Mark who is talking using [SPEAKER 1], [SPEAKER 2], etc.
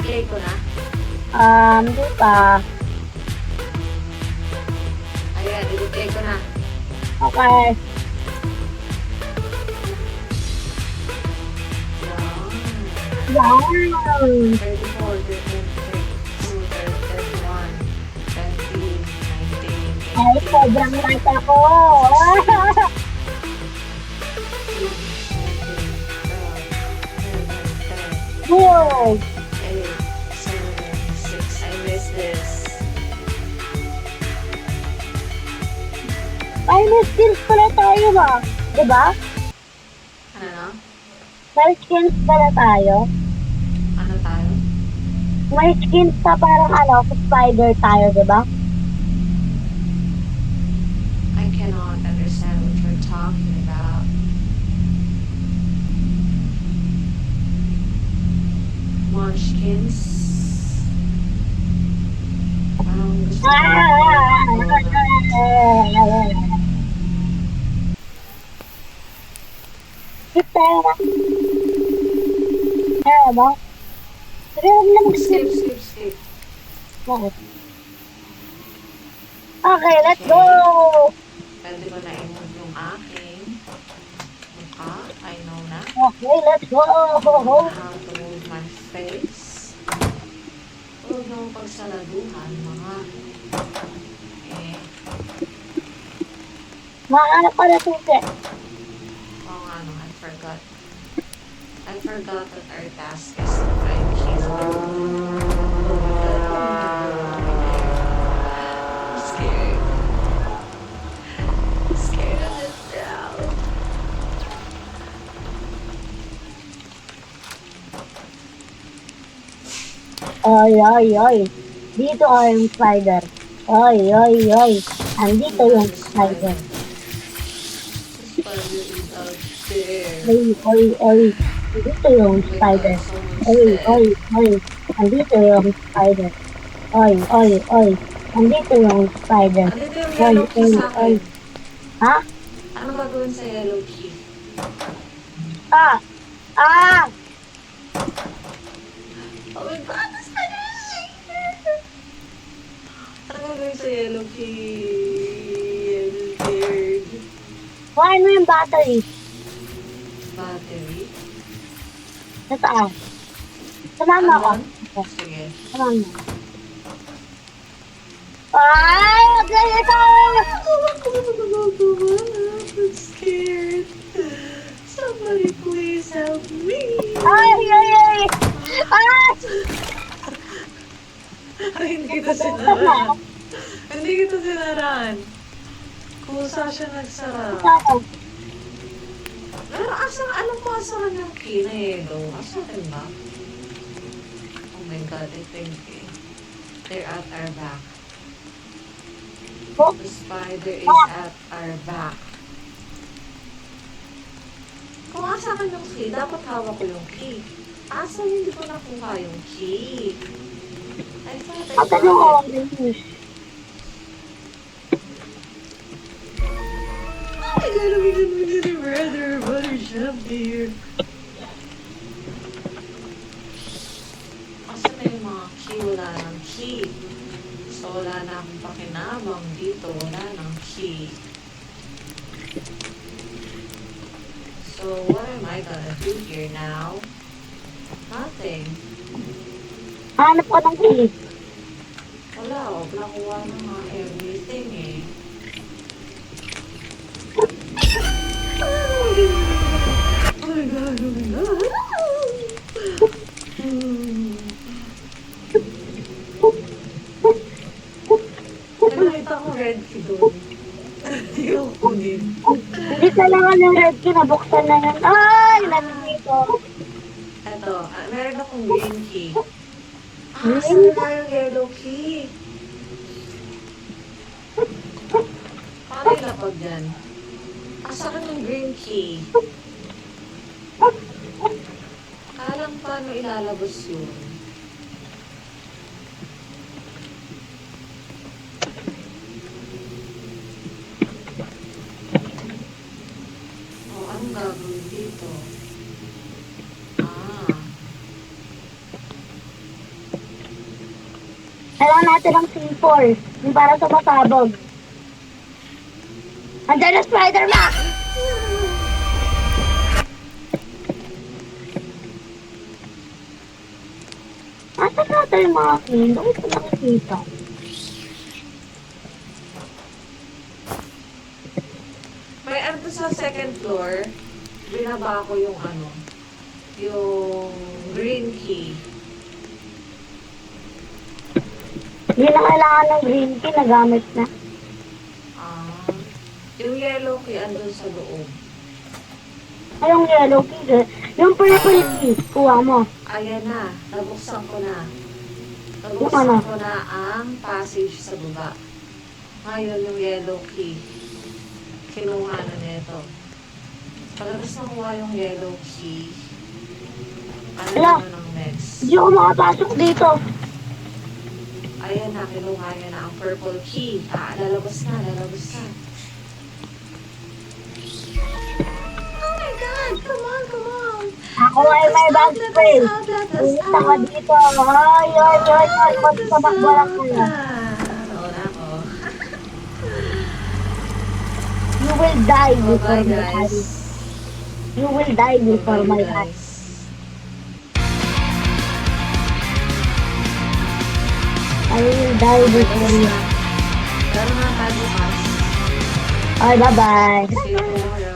[SPEAKER 1] Play ko na.
[SPEAKER 2] Di pa.
[SPEAKER 1] Ayan, i-play ko na.
[SPEAKER 2] Okay. Yan.
[SPEAKER 1] 34, 32, 31, 20, 19,
[SPEAKER 2] Ay, sobrang light ako.
[SPEAKER 1] 18, 19, 20, 21, 10,
[SPEAKER 2] Wow.
[SPEAKER 1] 8, 7, 6. I missed this.
[SPEAKER 2] Ay, may skills pala tayo ba? Diba?
[SPEAKER 1] Ano na?
[SPEAKER 2] May skins pala tayo.
[SPEAKER 1] Ano tayo?
[SPEAKER 2] May skins pa parang sa spider tayo, diba?
[SPEAKER 1] I cannot understand what you're talking about. Munchkins? Parang gusto ko
[SPEAKER 2] Skip tayo na. Kaya ba? Sige, huwag na
[SPEAKER 1] skip,
[SPEAKER 2] mag-skip.
[SPEAKER 1] skip, skip.
[SPEAKER 2] Bakit? Okay, let's go!
[SPEAKER 1] Pwede ko na i-move yung aking mukha. I know na.
[SPEAKER 2] Okay, let's go!
[SPEAKER 1] How to move my face. Huwag nang pagsaladuhan, mga
[SPEAKER 2] Mahanap ka na susi.
[SPEAKER 1] oh ano, I forgot. I forgot that our task is to find keys. I'm scared. I'm scared of this now.
[SPEAKER 2] Oy, oy, oy. Dito yung spider. Oy, oy, oy. Andito yung spider.
[SPEAKER 1] The spider is out there.
[SPEAKER 2] Oy, oy, oy. Andito yung spider. Oy, oy, oy. Andito yung spider. Oy, oy, oy. Andito yung spider.
[SPEAKER 1] Andito yung
[SPEAKER 2] Oy,
[SPEAKER 1] yellow key
[SPEAKER 2] oy,
[SPEAKER 1] sa
[SPEAKER 2] oy.
[SPEAKER 1] akin.
[SPEAKER 2] Ha?
[SPEAKER 1] Ano gagawin sa yellow key?
[SPEAKER 2] Ah! Ah!
[SPEAKER 1] Oh my god, the spider is here! Ano gagawin sa yellow key? I'm scared.
[SPEAKER 2] Kuhain mo yung battery.
[SPEAKER 1] Battery?
[SPEAKER 2] Sa taas. Sumama ko.
[SPEAKER 1] Andun? Sige.
[SPEAKER 2] Sumama. Ay! Magkaya ito!
[SPEAKER 1] I'm scared. Somebody please help me.
[SPEAKER 2] Ay! Ay! Ay! Ay!
[SPEAKER 1] Ay, hindi kita sinaraan. Hindi kita sinaraan. Kusa siya nagsara. Pero anong pasaran ng key na yellow? Asakin ba? Oh my god, I think they're at our back. The spider is at our back. Kung asakan yung key, dapat hawak ko yung key. Asa hindi ko nakuha yung key? I thought I
[SPEAKER 2] Ata
[SPEAKER 1] got
[SPEAKER 2] yung
[SPEAKER 1] it.
[SPEAKER 2] orange juice.
[SPEAKER 1] Oh my god, we didn't rather butter shop here. Asa na yung mga key? Wala ng key. So, wala na akong pakinabang dito. Wala ng key. So, what am I gonna do here now? Nothing.
[SPEAKER 2] Hanap ko ng key.
[SPEAKER 1] Wala. Huwag nakuha na nga everything eh. Oh my god, oh my god. Nakita ko red key doon. Hindi ko kunin.
[SPEAKER 2] Hindi kailangan yung red key. Nabuksan na yun. Ay! Nandito.
[SPEAKER 1] Eto, meron akong green key.
[SPEAKER 2] Green?
[SPEAKER 1] Saan na yung yellow key? Paano ilapag dyan? Saan yung green key? Alam paano ilalabas yun? Anong gagawin dito?
[SPEAKER 2] Kailangan natin ng C4. Yung para sumasabog. Andiyan na Spider-Man! Asa natin yung mga king? Doon ko nakikita.
[SPEAKER 1] May ano sa second floor, binaba ko yung ano, yung green key.
[SPEAKER 2] Hindi na kailangan ng green key, nagamit na.
[SPEAKER 1] Ah, yung yellow key andun sa loob.
[SPEAKER 2] Ay, yung yellow key, yung purple key, kuha mo.
[SPEAKER 1] Ayan na, nabuksan ko na.
[SPEAKER 2] Yung ano?
[SPEAKER 1] Nabuksan ko na ang passage sa baba. Ngayon yung yellow key. Kinuha na nito. Pagkatapos nakuha yung yellow key, ano
[SPEAKER 2] Wala.
[SPEAKER 1] naman ang next?
[SPEAKER 2] Hindi ako makapasok dito.
[SPEAKER 1] Ayan na, kinuha niya na ang purple key. Lalabas na, lalabas na. Oh my God! Come on, come on!
[SPEAKER 2] Ako ay may bag spray. Pumunta ka dito. Ay, ay, ay, ay. Magkabakbo lang kayo.
[SPEAKER 1] Nauna ako.
[SPEAKER 2] You will die before
[SPEAKER 1] Bye-bye,
[SPEAKER 2] my
[SPEAKER 1] guys.
[SPEAKER 2] eyes. You will die before my
[SPEAKER 1] Bye-bye,
[SPEAKER 2] eyes.
[SPEAKER 1] guys.
[SPEAKER 2] I will die before you.
[SPEAKER 1] Pero nga tayo bukas.
[SPEAKER 2] Ay, bye-bye.
[SPEAKER 1] See you tomorrow.